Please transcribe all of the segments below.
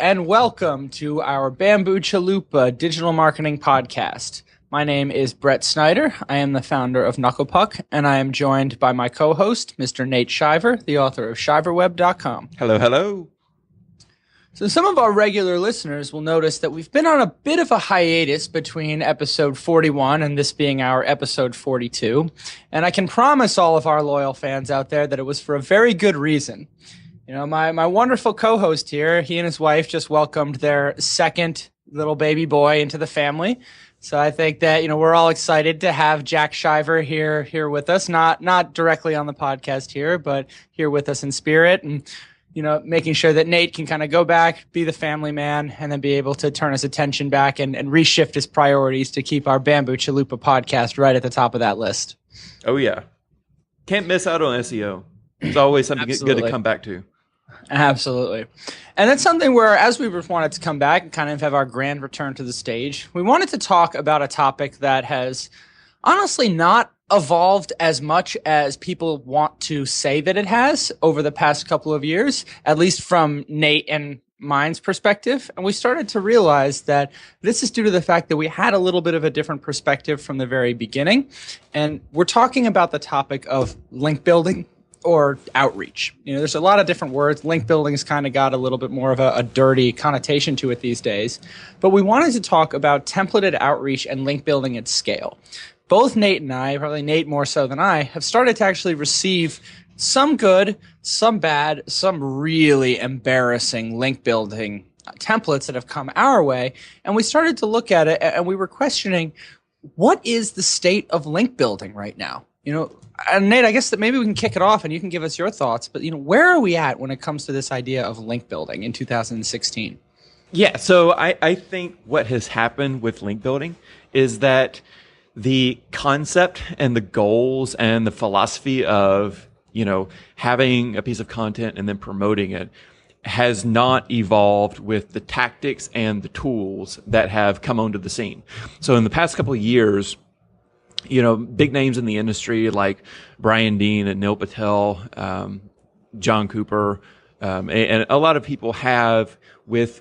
and welcome to our Bamboo Chalupa digital marketing podcast. My name is Brett Snyder. I am the founder of KnucklePuck, and I am joined by my co-host, Mr. Nate Shiver, the author of shiverweb.com. Hello, hello. So some of our regular listeners will notice that we've been on a bit of a hiatus between episode 41 and this being our episode 42. And I can promise all of our loyal fans out there that it was for a very good reason. You know, my wonderful co-host here, he and his wife just welcomed their second little baby boy into the family. So I think that, you know, we're all excited to have Jack Shiver here with us, not directly on the podcast here, but here with us in spirit, and you know, making sure that Nate can kind of go back, be the family man, and then be able to turn his attention back and reshift his priorities to keep our Bamboo Chalupa podcast right at the top of that list. Oh, yeah. Can't miss out on SEO. It's always something good to come back to. Absolutely. And that's something where, as we wanted to come back and kind of have our grand return to the stage, we wanted to talk about a topic that has honestly not evolved as much as people want to say that it has over the past couple of years, at least from Nate and mine's perspective. And we started to realize that this is due to the fact that we had a little bit of a different perspective from the very beginning. And we're talking about the topic of link building or outreach. You know, there's a lot of different words. Link building's kind of got a little bit more of a dirty connotation to it these days. But we wanted to talk about templated outreach and link building at scale. Both Nate and I, probably Nate more so than I, have started to actually receive some good, some bad, some really embarrassing link building templates that have come our way. And we started to look at it and we were questioning, what is the state of link building right now? You know, and Nate, I guess that maybe we can kick it off and you can give us your thoughts. But, you know, where are we at when it comes to this idea of link building in 2016? Yeah, so I think what has happened with link building is that the concept and the goals and the philosophy of, you know, having a piece of content and then promoting it has not evolved with the tactics and the tools that have come onto the scene. So in the past couple of years, you know, big names in the industry like Brian Dean and Neil Patel, John Cooper, and a lot of people have, with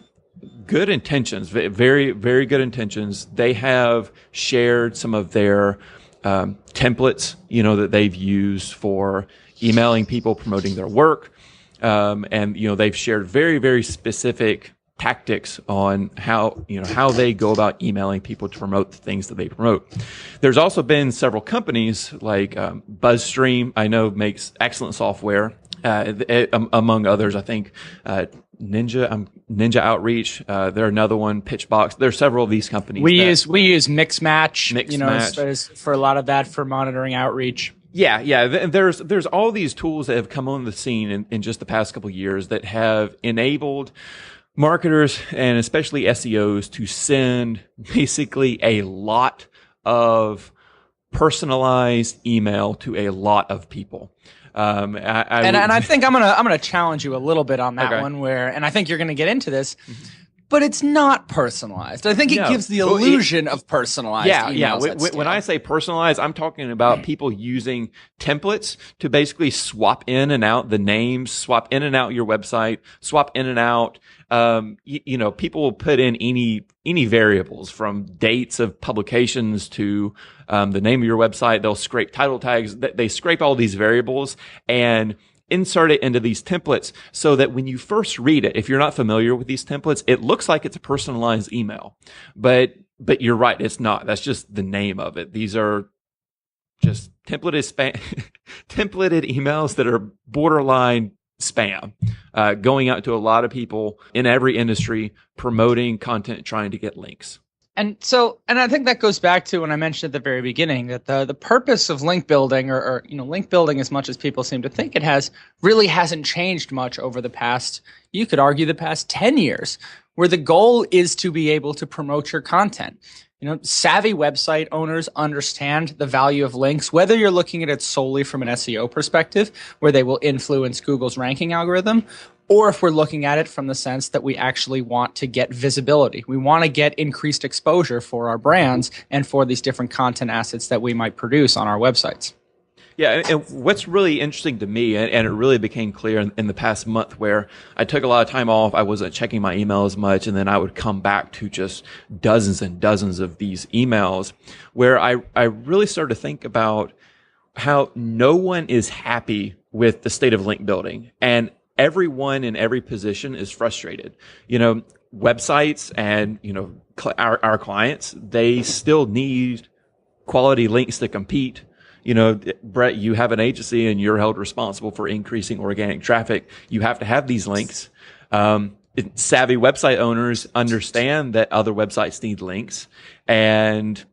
good intentions, very, very good intentions, they have shared some of their templates, you know, that they've used for emailing people, promoting their work. And, you know, they've shared very, very specific tactics on how, you know, how they go about emailing people to promote the things that they promote. There's also been several companies like BuzzStream, I know makes excellent software. Among others, I think Ninja Outreach. They're another one. Pitchbox. There's several of these companies. We use Mixmatch. You know, as for a lot of that for monitoring outreach. Yeah. There's all these tools that have come on the scene in just the past couple of years that have enabled marketers and especially SEOs to send basically a lot of personalized email to a lot of people. I think I'm gonna challenge you a little bit on that one, and I think you're gonna get into this, but it's not personalized. I think it gives the illusion of personalized. Yeah. When I say personalized, I'm talking about people using templates to basically swap in and out the names, swap in and out your website, swap in and out. You know, people will put in any variables from dates of publications to the name of your website. They'll scrape title tags. They scrape all these variables and insert it into these templates so that when you first read it, if you're not familiar with these templates, it looks like it's a personalized email. But you're right, it's not. That's just the name of it. These are just templated emails that are borderline spam, going out to a lot of people in every industry, promoting content, trying to get links. And I think that goes back to when I mentioned at the very beginning that the purpose of link building or you know, link building, as much as people seem to think it has, really hasn't changed much over the past, you could argue the past 10 years, where the goal is to be able to promote your content. You know, savvy website owners understand the value of links, whether you're looking at it solely from an SEO perspective, where they will influence Google's ranking algorithm, or if we're looking at it from the sense that we actually want to get visibility. We want to get increased exposure for our brands and for these different content assets that we might produce on our websites. Yeah, and what's really interesting to me, and it really became clear in the past month where I took a lot of time off, I wasn't checking my email as much, and then I would come back to just dozens and dozens of these emails, where I really started to think about how no one is happy with the state of link building, and everyone in every position is frustrated. Websites and, our clients, they still need quality links to compete. Brett, you have an agency and you're held responsible for increasing organic traffic. You have to have these links. Savvy website owners understand that other websites need links, and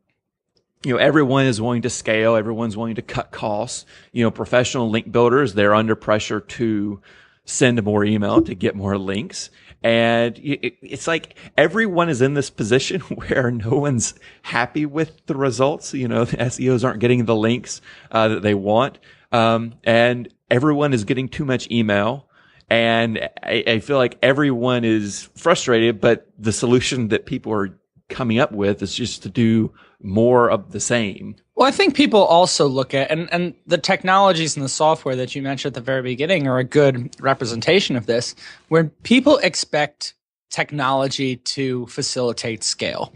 everyone is wanting to scale. Everyone's wanting to cut costs. Professional link builders, they're under pressure to send more email to get more links. And it's like everyone is in this position where no one's happy with the results. The SEOs aren't getting the links that they want. And everyone is getting too much email. And I feel like everyone is frustrated, but the solution that people are coming up with is just to do more of the same. Well, I think people also look at, and the technologies and the software that you mentioned at the very beginning are a good representation of this, where people expect technology to facilitate scale,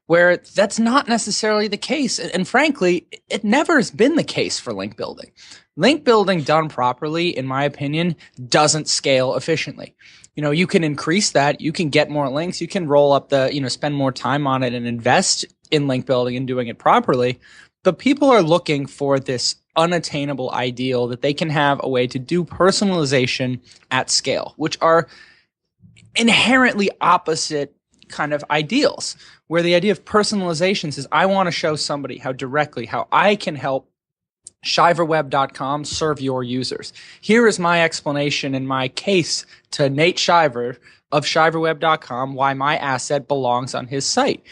where that's not necessarily the case. And frankly, it never has been the case for link building. Link building done properly, in my opinion, doesn't scale efficiently. You can increase that, you can get more links, you can roll up spend more time on it and invest in link building and doing it properly. But people are looking for this unattainable ideal that they can have a way to do personalization at scale, which are inherently opposite kind of ideals, where the idea of personalization says, I want to show somebody how I can help shiverweb.com serve your users. Here is my explanation and my case to Nate Shiver of shiverweb.com why my asset belongs on his site.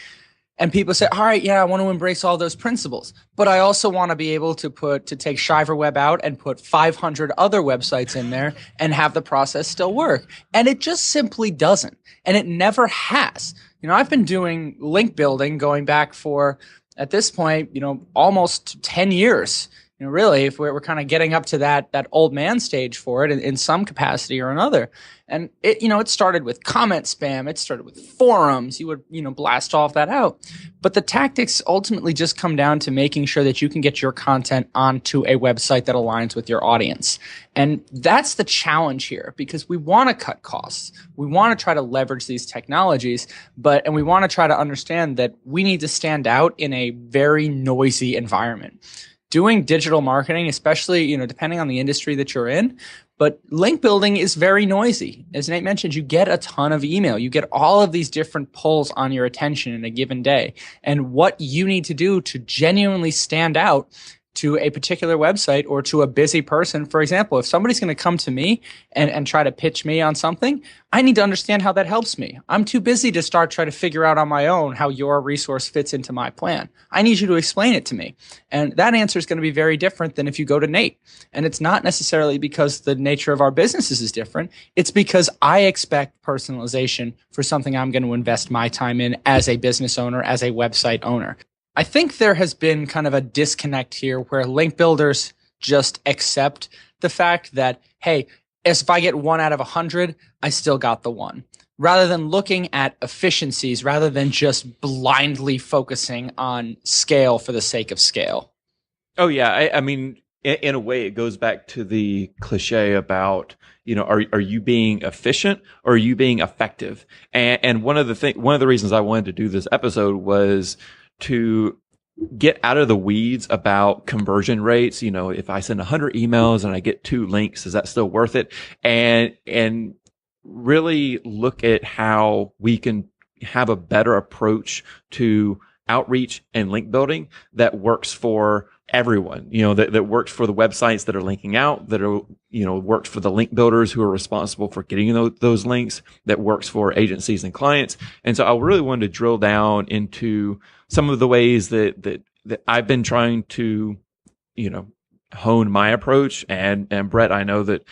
And people say, all right, yeah, I want to embrace all those principles, but I also want to be able to take ShiverWeb out and put 500 other websites in there and have the process still work. And it just simply doesn't. And it never has. I've been doing link building going back for, at this point, almost 10 years. Really, if we're kind of getting up to that old man stage for it in some capacity or another. And it started with comment spam. It started with forums. You would, blast all of that out. But the tactics ultimately just come down to making sure that you can get your content onto a website that aligns with your audience. And that's the challenge here, because we want to cut costs. We want to try to leverage these technologies, and we want to try to understand that we need to stand out in a very noisy environment. Doing digital marketing, especially, depending on the industry that you're in, but link building is very noisy. As Nate mentioned, you get a ton of email. You get all of these different pulls on your attention in a given day. And what you need to do to genuinely stand out to a particular website or to a busy person. For example, if somebody's going to come to me and try to pitch me on something, I need to understand how that helps me. I'm too busy to start trying to figure out on my own how your resource fits into my plan. I need you to explain it to me. And that answer is going to be very different than if you go to Nate. And it's not necessarily because the nature of our businesses is different. It's because I expect personalization for something I'm going to invest my time in as a business owner, as a website owner. I think there has been kind of a disconnect here where link builders just accept the fact that, hey, if I get 1 out of 100, I still got the 1. Rather than looking at efficiencies, rather than just blindly focusing on scale for the sake of scale. Oh, yeah. I mean, in a way, it goes back to the cliche about, are you being efficient or are you being effective? And one of the reasons I wanted to do this episode was to get out of the weeds about conversion rates. If I send 100 emails and I get 2 links, is that still worth it? And really look at how we can have a better approach to outreach and link building that works for everyone, that works for the websites that are linking out, that are, works for the link builders who are responsible for getting those links, that works for agencies and clients. And so I really wanted to drill down into some of the ways that I've been trying to, hone my approach. And Brett, I know that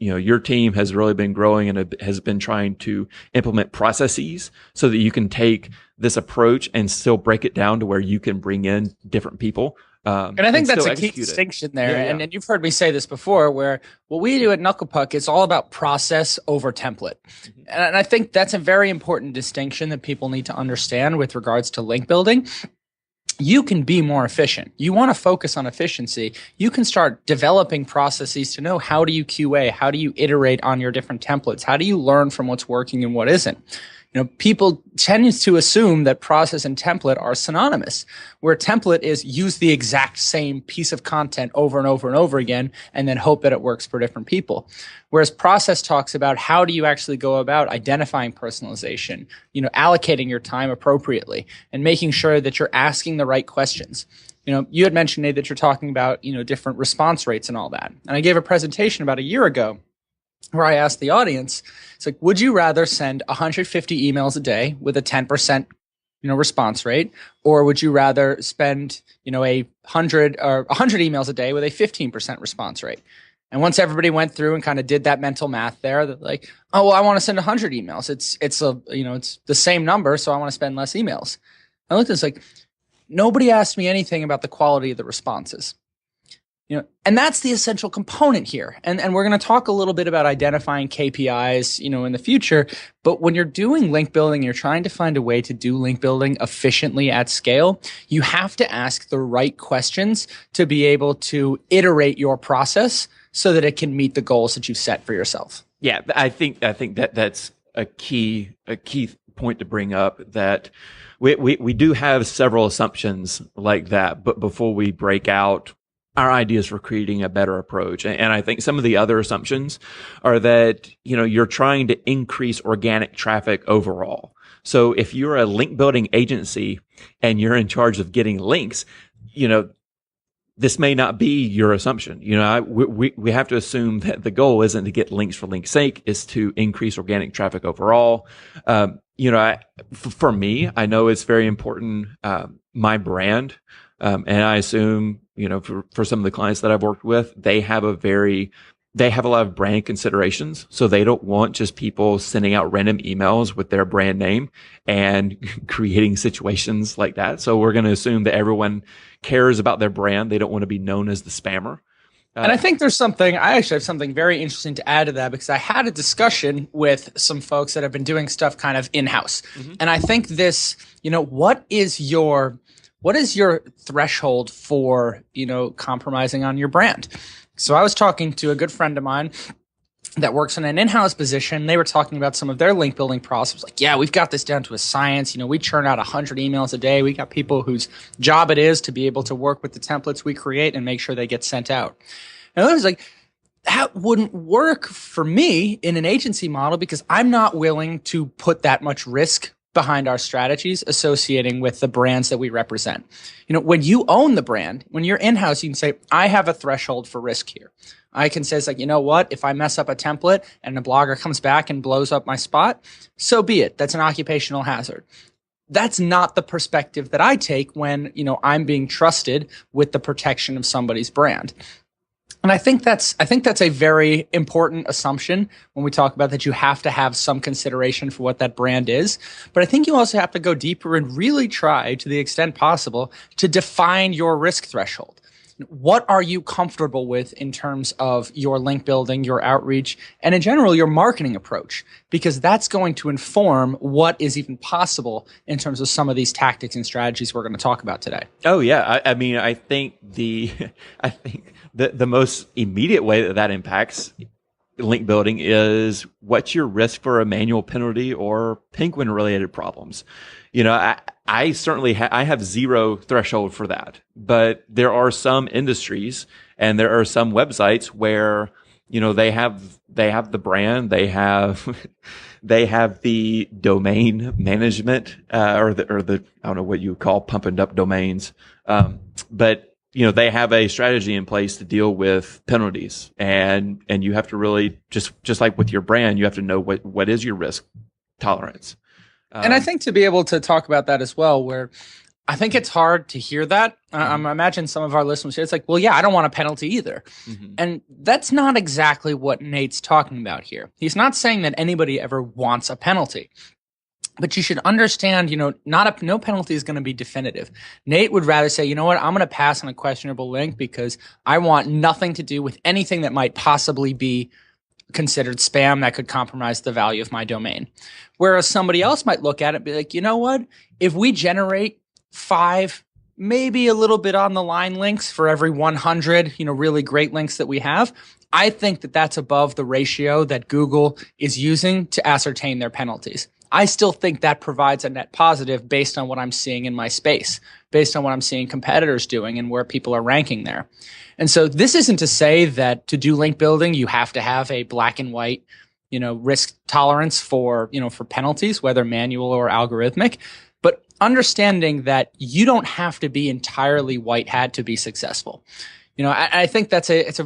your team has really been growing and has been trying to implement processes so that you can take this approach and still break it down to where you can bring in different people. And I think that's still a key execute it. distinction there. Yeah, yeah. And you've heard me say this before, where what we do at Knuckle Puck is all about process over template. And I think that's a very important distinction that people need to understand with regards to link building. You can be more efficient. You want to focus on efficiency. You can start developing processes to know, how do you QA? How do you iterate on your different templates? How do you learn from what's working and what isn't? People tend to assume that process and template are synonymous, where template is use the exact same piece of content over and over and over again, and then hope that it works for different people. Whereas process talks about how do you actually go about identifying personalization, allocating your time appropriately, and making sure that you're asking the right questions. You had mentioned, Nate, that you're talking about, different response rates and all that. And I gave a presentation about a year ago where I asked the audience, it's like, would you rather send 150 emails a day with a 10%, response rate, or would you rather spend, 100 emails a day with a 15% response rate? And once everybody went through and kind of did that mental math there, they're like, oh, well, I want to send 100 emails. It's the same number, so I want to spend less emails. I looked at this like, nobody asked me anything about the quality of the responses. And that's the essential component here. And we're going to talk a little bit about identifying KPIs, in the future. But when you're doing link building, you're trying to find a way to do link building efficiently at scale. You have to ask the right questions to be able to iterate your process so that it can meet the goals that you've set for yourself. Yeah, I think that's a key point to bring up, that we do have several assumptions like that, but before we break out our ideas for creating a better approach. And I think some of the other assumptions are that, you're trying to increase organic traffic overall. So if you're a link building agency and you're in charge of getting links, this may not be your assumption. We have to assume that the goal isn't to get links for link's sake, is to increase organic traffic overall. For me, I know it's very important, my brand. And I assume, for some of the clients that I've worked with, they have a lot of brand considerations. So they don't want just people sending out random emails with their brand name and creating situations like that. So we're going to assume that everyone cares about their brand. They don't want to be known as the spammer. And I think I actually have something very interesting to add to that, because I had a discussion with some folks that have been doing stuff kind of in-house. Mm-hmm. And I think this, what is your threshold for, compromising on your brand? So I was talking to a good friend of mine that works in an in-house position. They were talking about some of their link building process. Like, yeah, we've got this down to a science. We churn out 100 emails a day. We got people whose job it is to be able to work with the templates we create and make sure they get sent out. And I was like, that wouldn't work for me in an agency model, because I'm not willing to put that much risk behind our strategies associating with the brands that we represent. When you own the brand, when you're in-house, you can say, I have a threshold for risk here. I can say, it's like, what, if I mess up a template and a blogger comes back and blows up my spot, so be it. That's an occupational hazard. That's not the perspective that I take when, I'm being trusted with the protection of somebody's brand. And I think that's a very important assumption when we talk about that. You have to have some consideration for what that brand is. But I think you also have to go deeper and really try, to the extent possible, to define your risk threshold. What are you comfortable with in terms of your link building, your outreach, and in general, your marketing approach? Because that's going to inform what is even possible in terms of some of these tactics and strategies we're going to talk about today. Oh, yeah. I think the most immediate way that impacts link building is, what's your risk for a manual penalty or penguin related problems? I certainly I have zero threshold for that, but there are some industries and there are some websites where, they have the brand, they have the domain management, or the I don't know what you would call pumping up domains. But they have a strategy in place to deal with penalties, and you have to really just like with your brand, you have to know what is your risk tolerance. And I think to be able to talk about that as well, where I think it's hard to hear that. I imagine some of our listeners here, it's like, well, yeah, I don't want a penalty either. And that's not exactly what Nate's talking about here. He's not saying that anybody ever wants a penalty. But you should understand, no penalty is going to be definitive. Nate would rather say, you know what, I'm going to pass on a questionable link because I want nothing to do with anything that might possibly be considered spam that could compromise the value of my domain. Whereas somebody else might look at it and be like, you know what, if we generate 5, maybe a little bit on the line links for every 100, really great links that we have, I think that that's above the ratio that Google is using to ascertain their penalties. I still think that provides a net positive based on what I'm seeing in my space, based on what I'm seeing competitors doing and where people are ranking there. And so this isn't to say that to do link building, you have to have a black and white, risk tolerance for penalties, whether manual or algorithmic, but understanding that you don't have to be entirely white hat to be successful. I think it's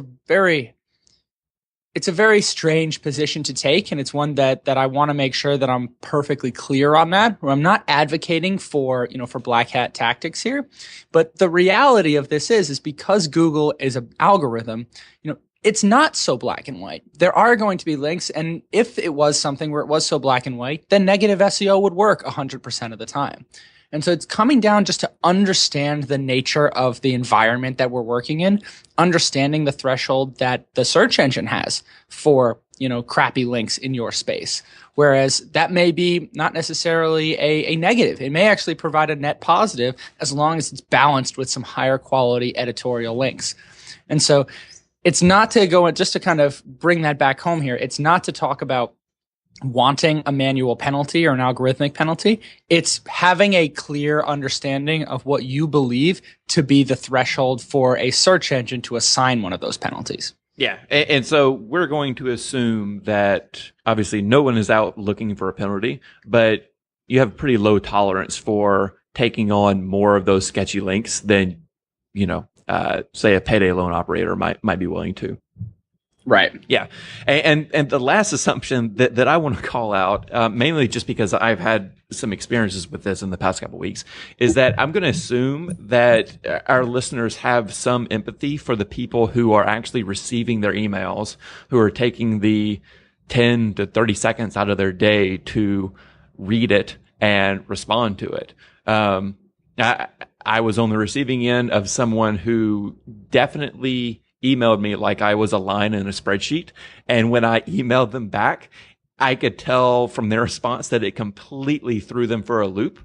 a very strange position to take, and it's one that I want to make sure that I'm perfectly clear on that. Where I'm not advocating for black hat tactics here, but the reality of this is because Google is an algorithm, it's not so black and white. There are going to be links, and if it was something where it was so black and white, then negative SEO would work 100% of the time. And so it's coming down just to understand the nature of the environment that we're working in, understanding the threshold that the search engine has for, crappy links in your space. Whereas that may be not necessarily a negative. It may actually provide a net positive as long as it's balanced with some higher quality editorial links. And so it's not to go, just to kind of bring that back home here, it's not to talk about wanting a manual penalty or an algorithmic penalty. It's having a clear understanding of what you believe to be the threshold for a search engine to assign one of those penalties. Yeah. And so we're going to assume that obviously no one is out looking for a penalty, but you have pretty low tolerance for taking on more of those sketchy links than, say a payday loan operator might be willing to. Right. Yeah. And the last assumption that I want to call out, mainly just because I've had some experiences with this in the past couple of weeks, is that I'm going to assume that our listeners have some empathy for the people who are actually receiving their emails, who are taking the 10 to 30 seconds out of their day to read it and respond to it. I was on the receiving end of someone who definitely emailed me like I was a line in a spreadsheet. And when I emailed them back, I could tell from their response that it completely threw them for a loop,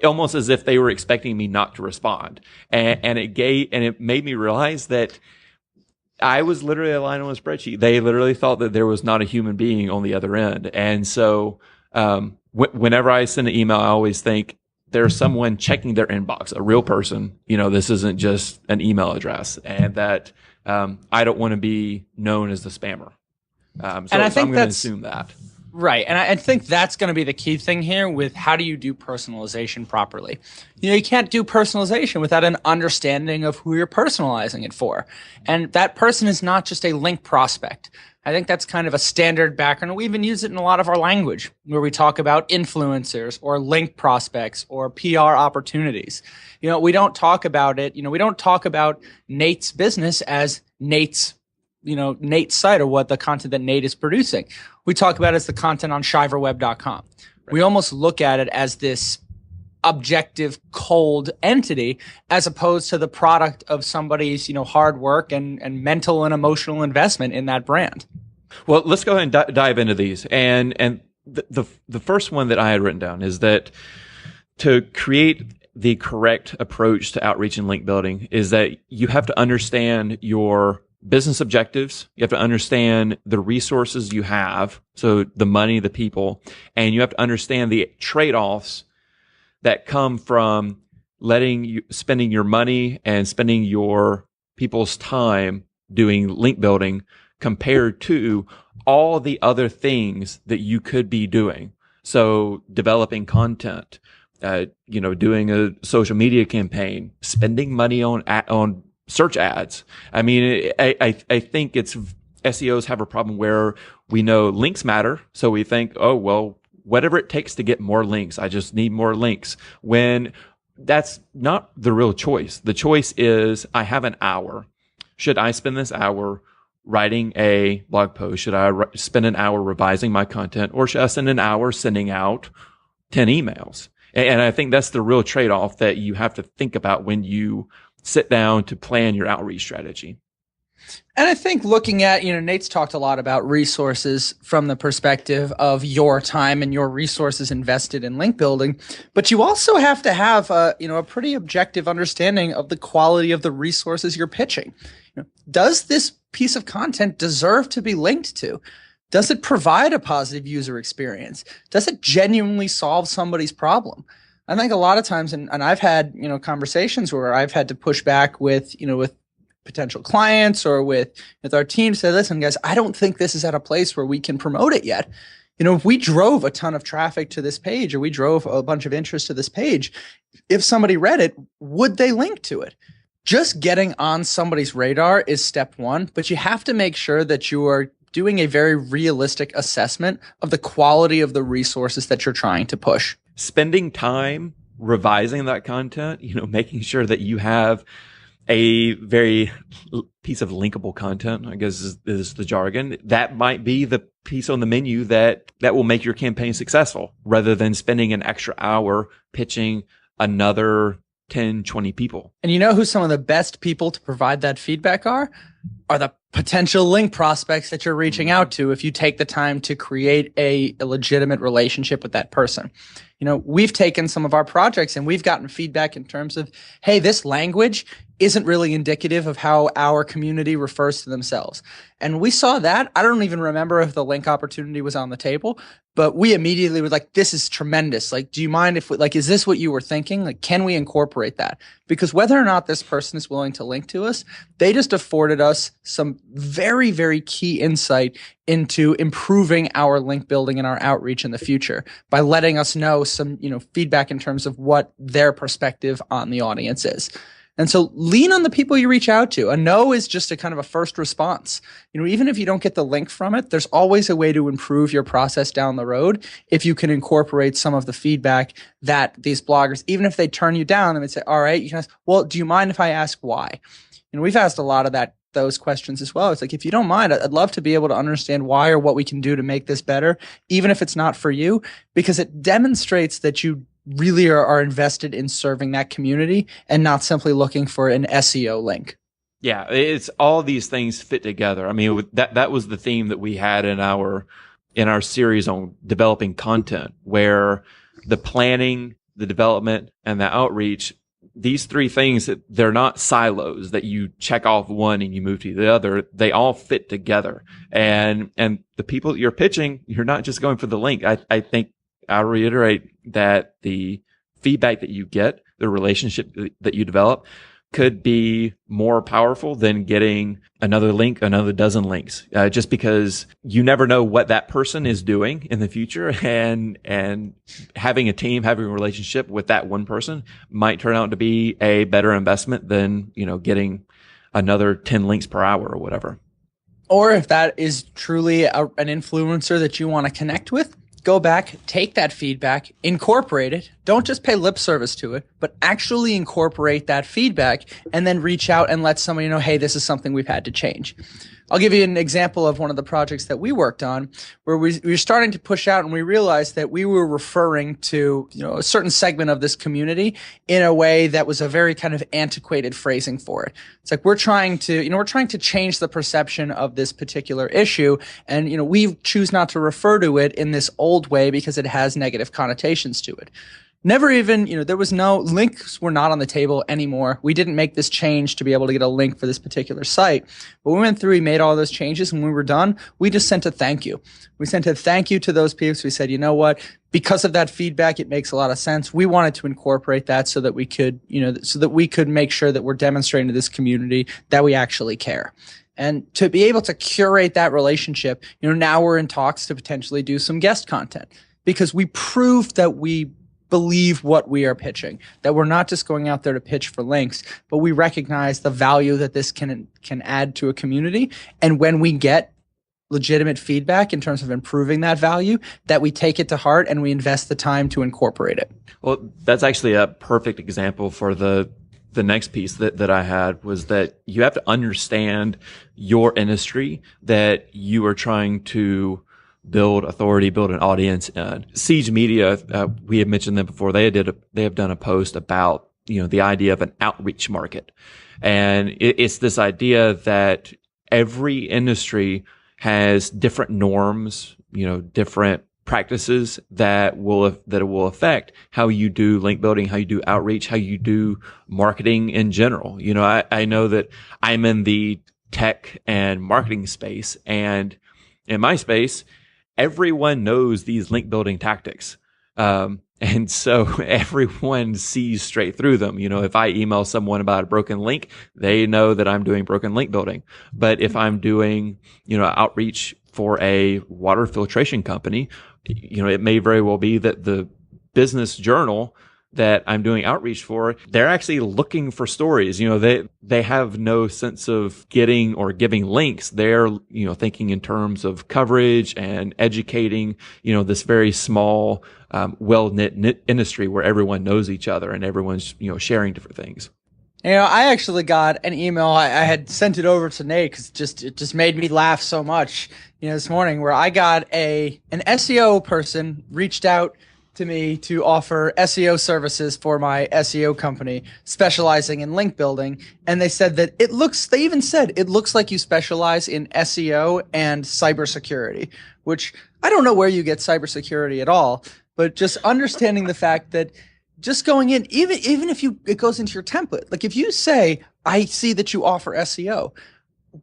almost as if they were expecting me not to respond. And it made me realize that I was literally a line on a spreadsheet. They literally thought that there was not a human being on the other end. And so, whenever I send an email, I always think there's someone checking their inbox, a real person. This isn't just an email address, and that, I don't want to be known as the spammer. So I'm going to assume that. Right. And I think that's going to be the key thing here with how do you do personalization properly. You can't do personalization without an understanding of who you're personalizing it for. And that person is not just a link prospect. I think that's kind of a standard background. We even use it in a lot of our language where we talk about influencers or link prospects or PR opportunities. We don't talk about it. We don't talk about Nate's business as Nate's site or what the content that Nate is producing. We talk about it as the content on shiverweb.com. Right. We almost look at it as this objective, cold entity as opposed to the product of somebody's, hard work and mental and emotional investment in that brand. Well, let's go ahead and dive into these. And the first one that I had written down is that to create the correct approach to outreach and link building is that you have to understand your business objectives. You have to understand the resources you have. So the money, the people, and you have to understand the trade-offs that come from spending your money and spending your people's time doing link building compared to all the other things that you could be doing. So developing content, doing a social media campaign, spending money on search ads. I mean, I think SEOs have a problem where we know links matter. So we think, oh, well, whatever it takes to get more links, I just need more links. When that's not the real choice. The choice is, I have an hour. Should I spend this hour writing a blog post? Should I spend an hour revising my content, or should I spend an hour sending out 10 emails? And I think that's the real trade-off that you have to think about when you sit down to plan your outreach strategy. And I think looking at, Nate's talked a lot about resources from the perspective of your time and your resources invested in link building, but you also have to have a pretty objective understanding of the quality of the resources you're pitching. Does this piece of content deserve to be linked to? Does it provide a positive user experience? Does it genuinely solve somebody's problem? I think a lot of times, and I've had, conversations where I've had to push back with potential clients or with our team to say, listen, guys, I don't think this is at a place where we can promote it yet. If we drove a ton of traffic to this page, or we drove a bunch of interest to this page, if somebody read it, would they link to it? Just getting on somebody's radar is step one, but you have to make sure that you are doing a very realistic assessment of the quality of the resources that you're trying to push. Spending time revising that content, making sure that you have a very piece of linkable content, I guess is the jargon. That might be the piece on the menu that will make your campaign successful, rather than spending an extra hour pitching another 10, 20 people. And who some of the best people to provide that feedback are the potential link prospects that you're reaching out to if you take the time to create a legitimate relationship with that person. We've taken some of our projects and we've gotten feedback in terms of, hey, this language isn't really indicative of how our community refers to themselves. And we saw that. I don't even remember if the link opportunity was on the table, but we immediately were like, this is tremendous. Like, do you mind if is this what you were thinking? Like, can we incorporate that? Because whether or not this person is willing to link to us, they just afforded us some very, very key insight into improving our link building and our outreach in the future by letting us know some, feedback in terms of what their perspective on the audience is. And so lean on the people you reach out to. A no is just a kind of a first response. Even if you don't get the link from it, there's always a way to improve your process down the road if you can incorporate some of the feedback that these bloggers, even if they turn you down, they would say, all right, you can ask, well, do you mind if I ask why? We've asked a lot of those questions as well. It's like, if you don't mind, I'd love to be able to understand why or what we can do to make this better, even if it's not for you, because it demonstrates that you really are invested in serving that community and not simply looking for an SEO link. Yeah, it's all these things fit together. I mean, that was the theme that we had in our series on developing content, where the planning, the development, and the outreach, these three things, they're not silos that you check off one and you move to the other. They all fit together. And the people that you're pitching, you're not just going for the link. I think I'll reiterate that the feedback that you get, the relationship that you develop, could be more powerful than getting another link, another dozen links, just because you never know what that person is doing in the future. And having a team, having a relationship with that one person might turn out to be a better investment than, getting another 10 links per hour or whatever. Or if that is truly an influencer that you want to connect with, go back, take that feedback, incorporate it. Don't just pay lip service to it, but actually incorporate that feedback and then reach out and let somebody know, hey, this is something we've had to change. I'll give you an example of one of the projects that we worked on where we were starting to push out and we realized that we were referring to, a certain segment of this community in a way that was a very kind of antiquated phrasing for it. It's like we're trying to change the perception of this particular issue. And, we choose not to refer to it in this old way because it has negative connotations to it. Never even, there was no links were not on the table anymore. We didn't make this change to be able to get a link for this particular site. But we went through, we made all those changes, and when we were done, we just sent a thank you. We sent a thank you to those people. We said, you know what? Because of that feedback, it makes a lot of sense. We wanted to incorporate that so that we could, so that we could make sure that we're demonstrating to this community that we actually care. And to be able to curate that relationship, now we're in talks to potentially do some guest content because we proved that we believe what we are pitching, that we're not just going out there to pitch for links, but we recognize the value that this can add to a community. And when we get legitimate feedback in terms of improving that value, that we take it to heart and we invest the time to incorporate it. Well, that's actually a perfect example for the next piece that I had, was that you have to understand your industry that you are trying to build authority, build an audience in. Siege Media, we had mentioned them before. They have done a post about, the idea of an outreach market. And it's this idea that every industry has different norms, different practices that will affect how you do link building, how you do outreach, how you do marketing in general. I know that I'm in the tech and marketing space, and in my space, everyone knows these link building tactics. And so everyone sees straight through them. If I email someone about a broken link, they know that I'm doing broken link building. But if I'm doing, outreach for a water filtration company, it may very well be that the business journal that I'm doing outreach for, they're actually looking for stories. They have no sense of getting or giving links. They're, thinking in terms of coverage and educating, this very small, well-knit industry where everyone knows each other and everyone's, sharing different things. I actually got an email. I had sent it over to Nate because it just made me laugh so much, this morning, where I got an SEO person reached out to me to offer SEO services for my SEO company specializing in link building. And they said that they even said it looks like you specialize in SEO and cybersecurity, which I don't know where you get cybersecurity at all, but just understanding the fact that just going in, even if it goes into your template, like if you say, I see that you offer SEO,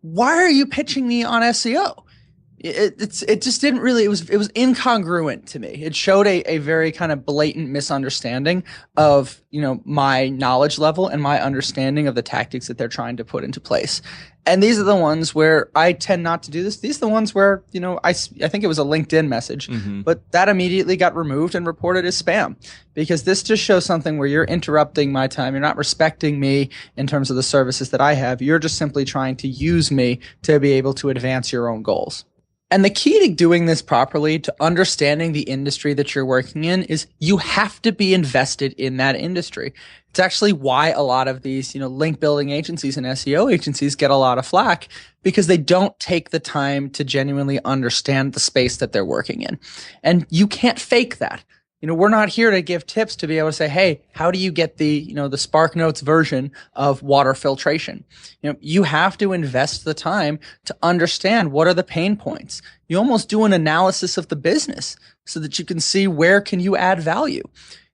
why are you pitching me on SEO? It just didn't really, it was incongruent to me. It showed a very kind of blatant misunderstanding of, my knowledge level and my understanding of the tactics that they're trying to put into place. And these are the ones where I tend not to do this. These are the ones where, I think it was a LinkedIn message, but that immediately got removed and reported as spam, because this just shows something where you're interrupting my time. You're not respecting me in terms of the services that I have. You're just simply trying to use me to be able to advance your own goals. And the key to doing this properly, to understanding the industry that you're working in, is you have to be invested in that industry. It's actually why a lot of these, link building agencies and SEO agencies get a lot of flack, because they don't take the time to genuinely understand the space that they're working in. And you can't fake that. We're not here to give tips to be able to say, hey, how do you get the SparkNotes version of water filtration? You have to invest the time to understand what are the pain points. You almost do an analysis of the business so that you can see where can you add value.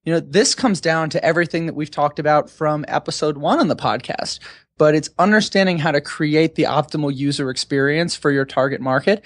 This comes down to everything that we've talked about from episode 1 on the podcast, but it's understanding how to create the optimal user experience for your target market.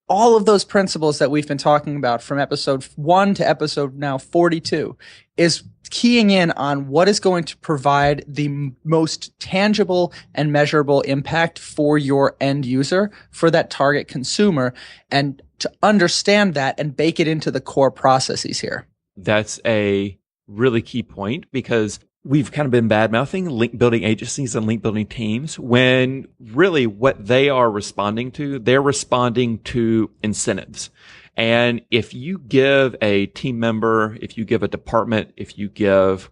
All of those principles that we've been talking about from episode 1 to episode now 42 is keying in on what is going to provide the most tangible and measurable impact for your end user, for that target consumer, and to understand that and bake it into the core processes here. That's a really key point, because we've kind of been bad-mouthing link building agencies and link building teams, when really what they are responding to, they're responding to incentives. And if you give a team member, if you give a department, if you give,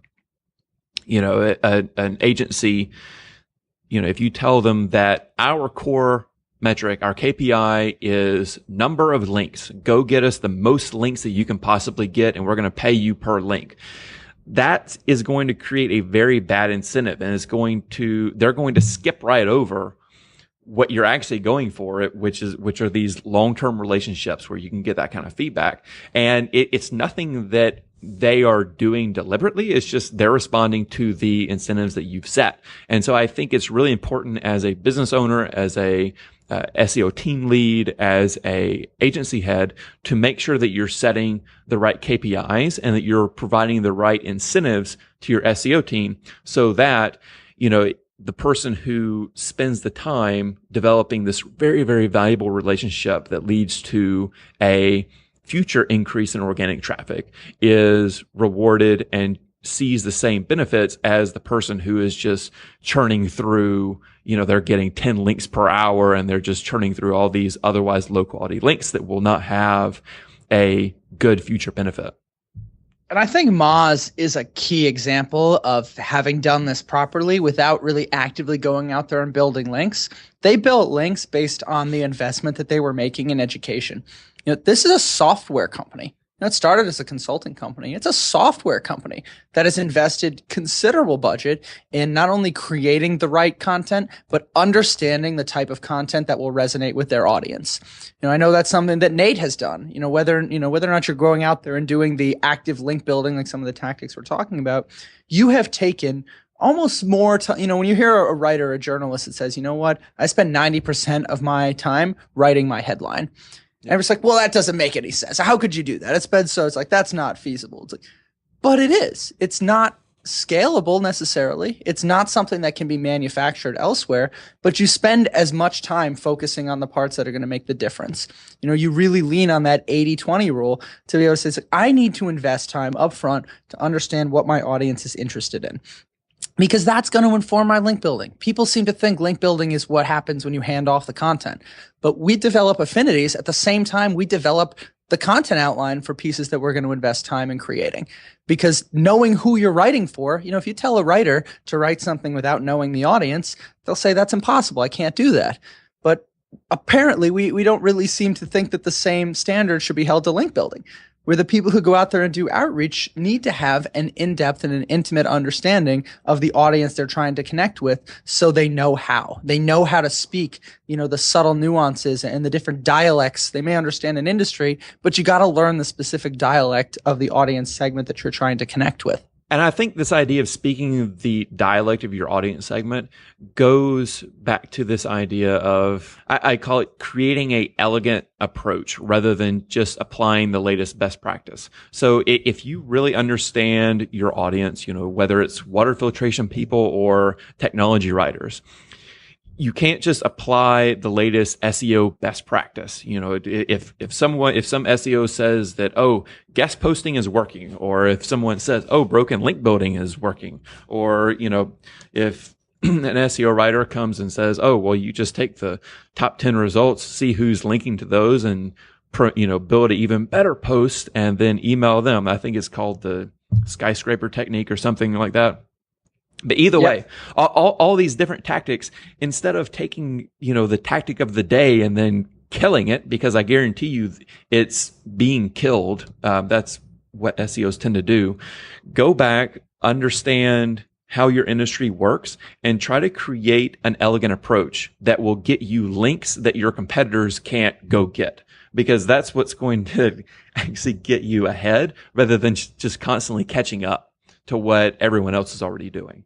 an agency, if you tell them that our core metric, our KPI is number of links, go get us the most links that you can possibly get, and we're going to pay you per link. That is going to create a very bad incentive, and they're going to skip right over what you're actually going for, which are these long-term relationships where you can get that kind of feedback. And it's nothing that they are doing deliberately. It's just they're responding to the incentives that you've set. And so I think it's really important as a business owner, as a SEO team lead, as a agency head, to make sure that you're setting the right KPIs and that you're providing the right incentives to your SEO team, so that, the person who spends the time developing this very, very valuable relationship that leads to a future increase in organic traffic is rewarded and sees the same benefits as the person who is just churning through, they're getting 10 links per hour and they're just churning through all these otherwise low quality links that will not have a good future benefit. And I think Moz is a key example of having done this properly without really actively going out there and building links. They built links based on the investment that they were making in education. This is a software company. It started as a consulting company. It's a software company that has invested considerable budget in not only creating the right content, but understanding the type of content that will resonate with their audience. I know that's something that Nate has done. Whether or not you're going out there and doing the active link building, like some of the tactics we're talking about, you have taken almost more time. When you hear a writer, a journalist that says, I spend 90% of my time writing my headline. And it's like, well, that doesn't make any sense. How could you do that? It's like, that's not feasible. It's like, but it is. It's not scalable necessarily. It's not something that can be manufactured elsewhere, but you spend as much time focusing on the parts that are going to make the difference. You really lean on that 80-20 rule to be able to say, I need to invest time upfront to understand what my audience is interested in. Because that's going to inform my link building. People seem to think link building is what happens when you hand off the content. But we develop affinities at the same time we develop the content outline for pieces that we're going to invest time in creating. Because knowing who you're writing for, if you tell a writer to write something without knowing the audience, they'll say, that's impossible. I can't do that. But apparently we don't really seem to think that the same standard should be held to link building, where the people who go out there and do outreach need to have an in-depth and an intimate understanding of the audience they're trying to connect with, so they know how. They know how to speak, the subtle nuances and the different dialects. They may understand an industry, but you got to learn the specific dialect of the audience segment that you're trying to connect with. And I think this idea of speaking the dialect of your audience segment goes back to this idea of, I call it creating a elegant approach rather than just applying the latest best practice. So if you really understand your audience, whether it's water filtration people or technology writers, you can't just apply the latest SEO best practice. If some SEO says that, oh, guest posting is working, or if someone says, oh, broken link building is working, or, if an SEO writer comes and says, oh, well, you just take the top 10 results, see who's linking to those, and, build an even better post and then email them. I think it's called the skyscraper technique or something like that. But either way, all these different tactics, instead of taking, the tactic of the day and then killing it, because I guarantee you it's being killed. That's what SEOs tend to do. Go back, understand how your industry works, and try to create an elegant approach that will get you links that your competitors can't go get. Because that's what's going to actually get you ahead rather than just constantly catching up to what everyone else is already doing.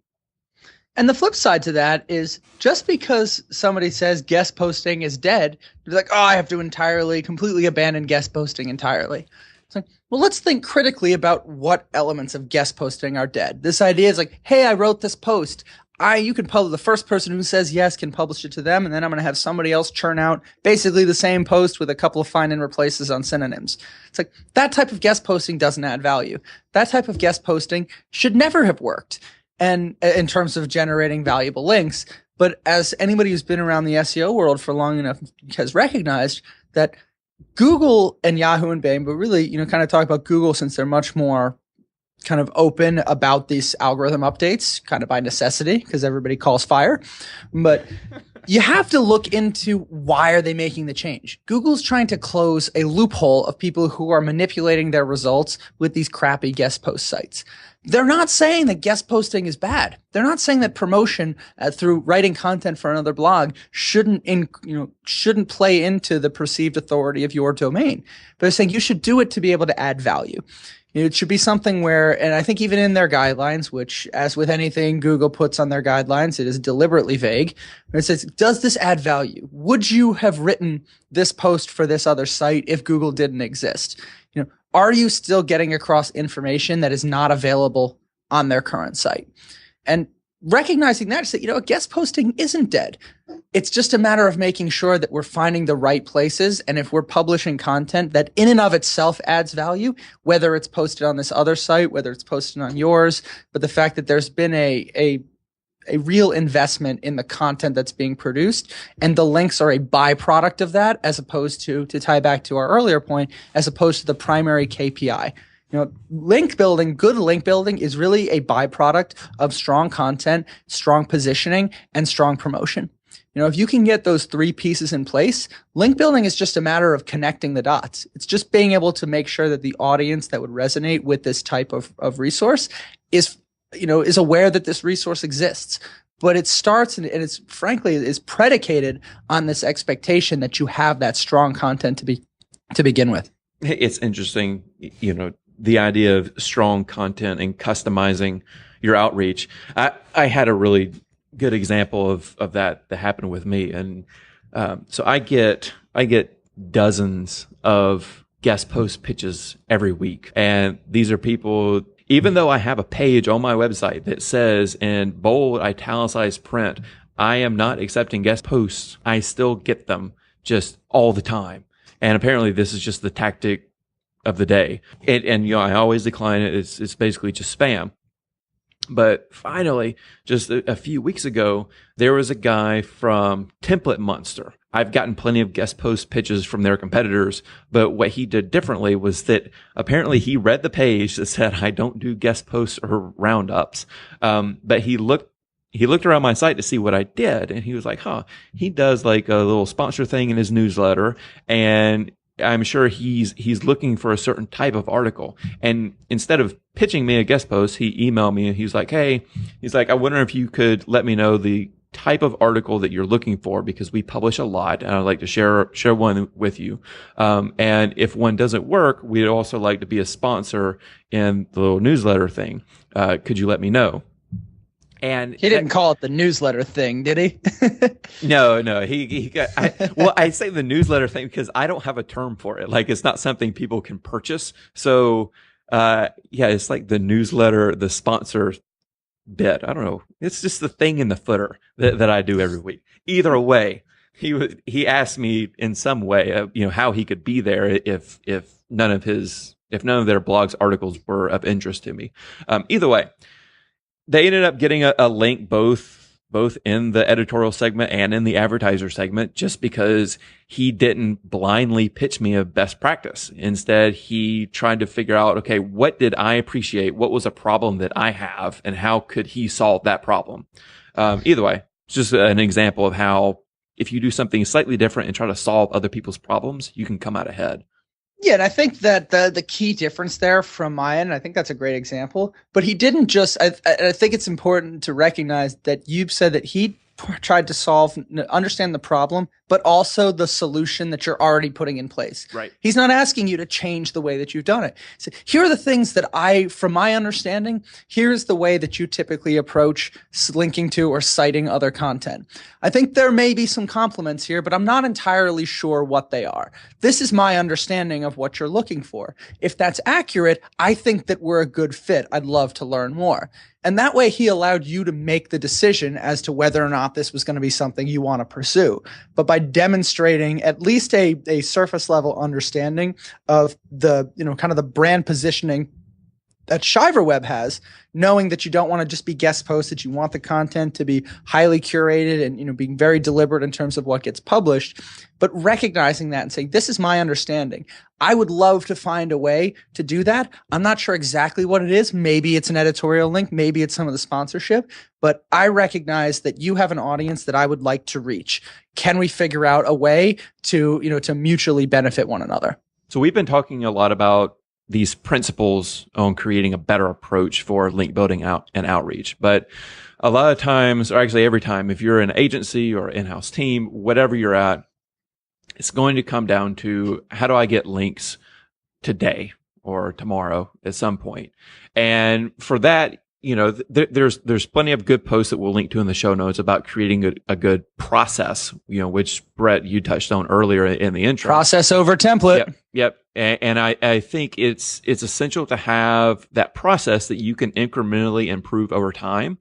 And the flip side to that is, just because somebody says guest posting is dead, you're like, oh, I have to completely abandon guest posting entirely. It's like, well, let's think critically about what elements of guest posting are dead. This idea is like, hey, I wrote this post. You can publish, the first person who says yes can publish it to them, and then I'm going to have somebody else churn out basically the same post with a couple of find and replaces on synonyms. It's like, that type of guest posting doesn't add value. That type of guest posting should never have worked, and in terms of generating valuable links. But as anybody who's been around the SEO world for long enough has recognized, that Google and Yahoo and Bing, but really, kind of talk about Google since they're much more kind of open about these algorithm updates, kind of by necessity, because everybody calls fire. But you have to look into, why are they making the change? Google's trying to close a loophole of people who are manipulating their results with these crappy guest post sites. They're not saying that guest posting is bad. They're not saying that promotion through writing content for another blog shouldn't play into the perceived authority of your domain. But they're saying you should do it to be able to add value. It should be something where, and I think even in their guidelines, which, as with anything Google puts on their guidelines, it is deliberately vague. It says, does this add value? Would you have written this post for this other site if Google didn't exist? Are you still getting across information that is not available on their current site? And recognizing that, guest posting isn't dead. it's just a matter of making sure that we're finding the right places. And if we're publishing content that in and of itself adds value, whether it's posted on this other site, whether it's posted on yours, but the fact that there's been a real investment in the content that's being produced, and the links are a byproduct of that, as opposed to tie back to our earlier point, as opposed to the primary KPI. Link building, good link building is really a byproduct of strong content, strong positioning, and strong promotion. If you can get those three pieces in place, link building is just a matter of connecting the dots. It's just being able to make sure that the audience that would resonate with this type of resource is aware that this resource exists. But it starts and it's frankly is predicated on this expectation that you have that strong content to begin with. It's interesting, the idea of strong content and customizing your outreach. I had a really good example of that happened with me. And so I get dozens of guest post pitches every week. And these are people, even though I have a page on my website that says in bold, italicized print, I am not accepting guest posts, I still get them just all the time. And apparently this is just the tactic of the day. And I always decline it. It's basically just spam. But finally, just a few weeks ago, there was a guy from Template Monster. I've gotten plenty of guest post pitches from their competitors, but what he did differently was that apparently he read the page that said, I don't do guest posts or roundups. But he looked around my site to see what I did, and he was like, he does like a little sponsor thing in his newsletter, and I'm sure he's looking for a certain type of article. And instead of pitching me a guest post, he emailed me and he was like, I wonder if you could let me know the type of article that you're looking for, because we publish a lot and I'd like to share one with you. And if one doesn't work, we'd also like to be a sponsor in the little newsletter thing. Could you let me know? And he didn't call it the newsletter thing, did he? No. I say the newsletter thing because I don't have a term for it. Like, it's not something people can purchase. So, it's like the newsletter, the sponsor bit. I don't know. It's just the thing in the footer that I do every week. Either way, he asked me in some way, how he could be there if none of their blogs articles were of interest to me. Either way. They ended up getting a link both in the editorial segment and in the advertiser segment, just because he didn't blindly pitch me a best practice. Instead, he tried to figure out, okay, what did I appreciate? What was a problem that I have, and how could he solve that problem? Either way, it's just an example of how if you do something slightly different and try to solve other people's problems, you can come out ahead. Yeah, and I think that the key difference there from my end, I think that's a great example, but he didn't just, I think it's important to recognize that you've said that he tried to understand the problem, but also the solution that you're already putting in place. Right. He's not asking you to change the way that you've done it. So here are the things that from my understanding, here's the way that you typically approach linking to or citing other content. I think there may be some compliments here, but I'm not entirely sure what they are. This is my understanding of what you're looking for. If that's accurate, I think that we're a good fit. I'd love to learn more. And that way he allowed you to make the decision as to whether or not this was going to be something you want to pursue. But by demonstrating at least a surface level understanding of the, kind of the brand positioning that ShiverWeb has, knowing that you don't want to just be guest posted, you want the content to be highly curated and, being very deliberate in terms of what gets published, but recognizing that and saying, this is my understanding. I would love to find a way to do that. I'm not sure exactly what it is. Maybe it's an editorial link. Maybe it's some of the sponsorship, but I recognize that you have an audience that I would like to reach. Can we figure out a way to, to mutually benefit one another? So we've been talking a lot about these principles on creating a better approach for link building out and outreach. But a lot of times, or actually every time, if you're an agency or in-house team, whatever you're at, it's going to come down to, how do I get links today or tomorrow at some point? And for that, there's plenty of good posts that we'll link to in the show notes about creating a good process, which Brett, you touched on earlier in the intro. Process over template. Yep. And I think it's essential to have that process that you can incrementally improve over time,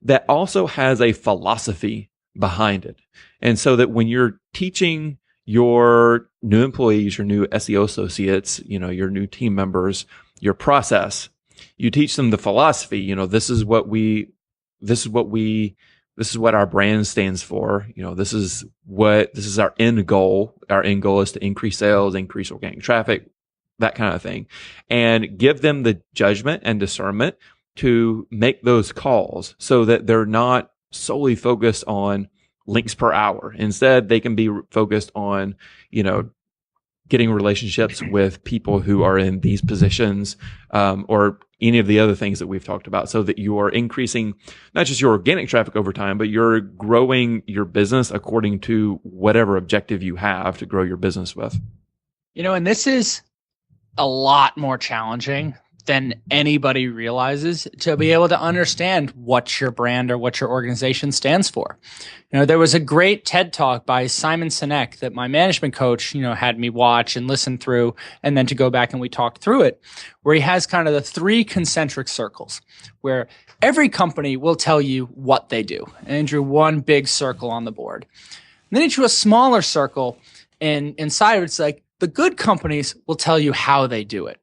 that also has a philosophy behind it. And so that when you're teaching your new employees, your new SEO associates, your new team members, your process, you teach them the philosophy, this is what our brand stands for. This is our end goal. Our end goal is to increase sales, increase organic traffic, that kind of thing, and give them the judgment and discernment to make those calls so that they're not solely focused on links per hour. Instead, they can be focused on, getting relationships with people who are in these positions, or any of the other things that we've talked about, so that you are increasing not just your organic traffic over time, but you're growing your business according to whatever objective you have to grow your business with. And this is a lot more challenging than anybody realizes, to be able to understand what your brand or what your organization stands for. There was a great TED talk by Simon Sinek that my management coach, had me watch and listen through, and then to go back and we talked through it, where he has kind of the 3 concentric circles where every company will tell you what they do. And he drew one big circle on the board. And then he drew a smaller circle, and inside it's like the good companies will tell you how they do it.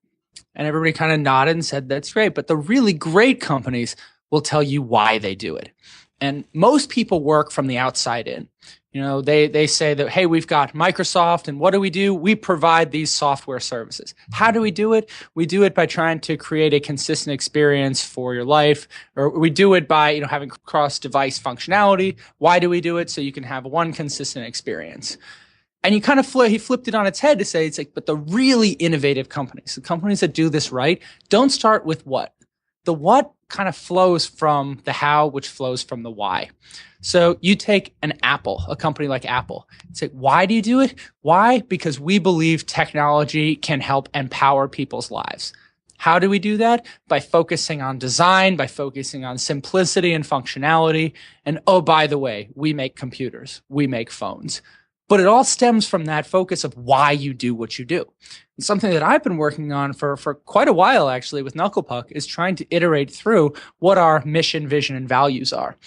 And everybody kind of nodded and said, that's great. But the really great companies will tell you why they do it. And most people work from the outside in. They say that, hey, we've got Microsoft, and what do? We provide these software services. How do we do it? We do it by trying to create a consistent experience for your life, or we do it by, having cross-device functionality. Why do we do it? So you can have one consistent experience. And you kind of he flipped it on its head to say, it's like, but the really innovative companies, the companies that do this right, don't start with what. The what kind of flows from the how, which flows from the why. So you take an Apple, a company like Apple. It's like, why do you do it? Why? Because we believe technology can help empower people's lives. How do we do that? By focusing on design, by focusing on simplicity and functionality. And oh, by the way, we make computers, we make phones. But it all stems from that focus of why you do what you do. And something that I've been working on for quite a while, actually, with Knucklepuck, is trying to iterate through what our mission, vision, and values are.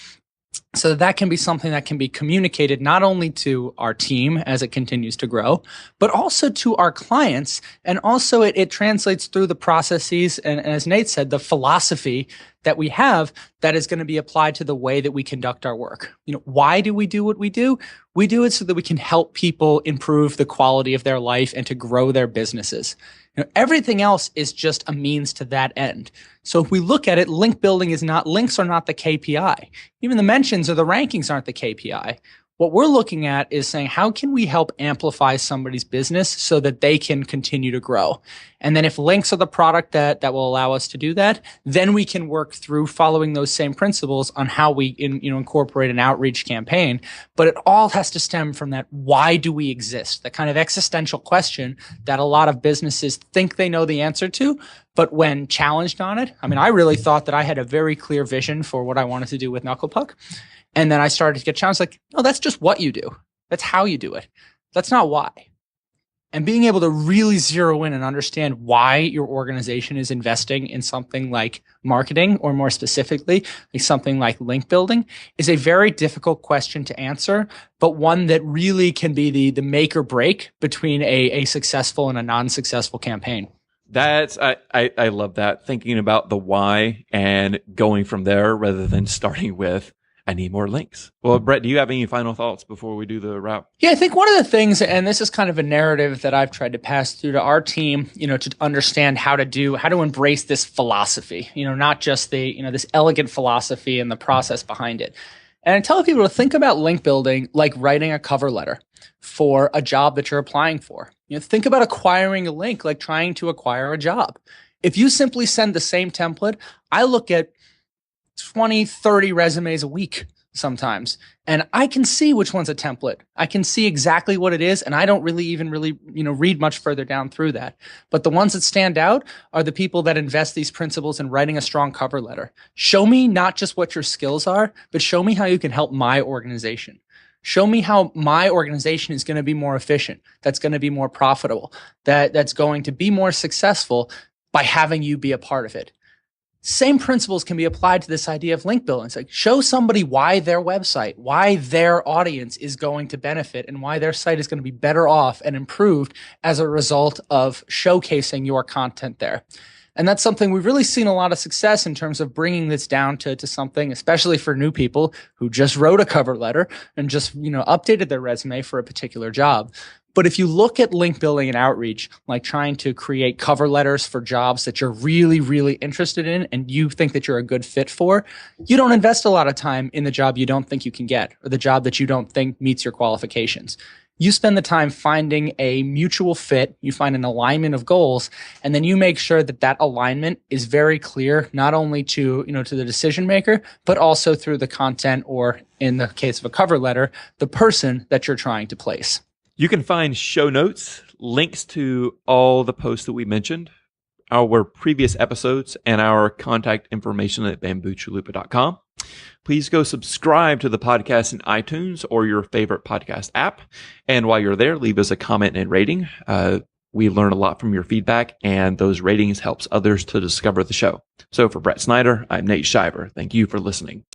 So that can be something that can be communicated not only to our team as it continues to grow, but also to our clients. And also it translates through the processes and as Nate said, the philosophy that we have that is going to be applied to the way that we conduct our work. Why do we do what we do? We do it so that we can help people improve the quality of their life and to grow their businesses. Everything else is just a means to that end. So if we look at it, links are not the KPI. Even the mentions or the rankings aren't the KPI. What we're looking at is saying, how can we help amplify somebody's business so that they can continue to grow? And then if links are the product that will allow us to do that, then we can work through following those same principles on how we incorporate an outreach campaign. But it all has to stem from that, why do we exist? That kind of existential question that a lot of businesses think they know the answer to, but when challenged on it, I really thought that I had a very clear vision for what I wanted to do with Knucklepuck. And then I started to get challenged like, no, that's just what you do. That's how you do it. That's not why. And being able to really zero in and understand why your organization is investing in something like marketing, or more specifically, like something like link building, is a very difficult question to answer, but one that really can be the make or break between a successful and a non-successful campaign. I love that, thinking about the why and going from there rather than starting with, I need more links. Well, Brett, do you have any final thoughts before we do the wrap? Yeah, I think one of the things, and this is kind of a narrative that I've tried to pass through to our team, to understand how to embrace this philosophy, not just this elegant philosophy and the process behind it. And I tell people to think about link building like writing a cover letter for a job that you're applying for. Think about acquiring a link like trying to acquire a job. If you simply send the same template, I look at 20, 30 resumes a week sometimes, and I can see which one's a template. I can see exactly what it is, and I don't really read much further down through that. But the ones that stand out are the people that invest these principles in writing a strong cover letter. Show me not just what your skills are, but show me how you can help my organization. Show me how my organization is going to be more efficient, that's going to be more profitable, that's going to be more successful by having you be a part of it. Same principles can be applied to this idea of link building. It's like, show somebody why their website, why their audience is going to benefit, and why their site is going to be better off and improved as a result of showcasing your content there. And that's something we've really seen a lot of success in terms of bringing this down to something, especially for new people who just wrote a cover letter and just, updated their resume for a particular job. But if you look at link building and outreach, like trying to create cover letters for jobs that you're really, really interested in and you think that you're a good fit for, you don't invest a lot of time in the job you don't think you can get or the job that you don't think meets your qualifications. You spend the time finding a mutual fit, you find an alignment of goals, and then you make sure that that alignment is very clear, not only to the decision maker, but also through the content, or in the case of a cover letter, the person that you're trying to place. You can find show notes, links to all the posts that we mentioned, our previous episodes, and our contact information at bamboochalupa.com. Please go subscribe to the podcast in iTunes or your favorite podcast app. And while you're there, leave us a comment and rating. We learn a lot from your feedback, and those ratings helps others to discover the show. So for Brett Snyder, I'm Nate Shiver. Thank you for listening.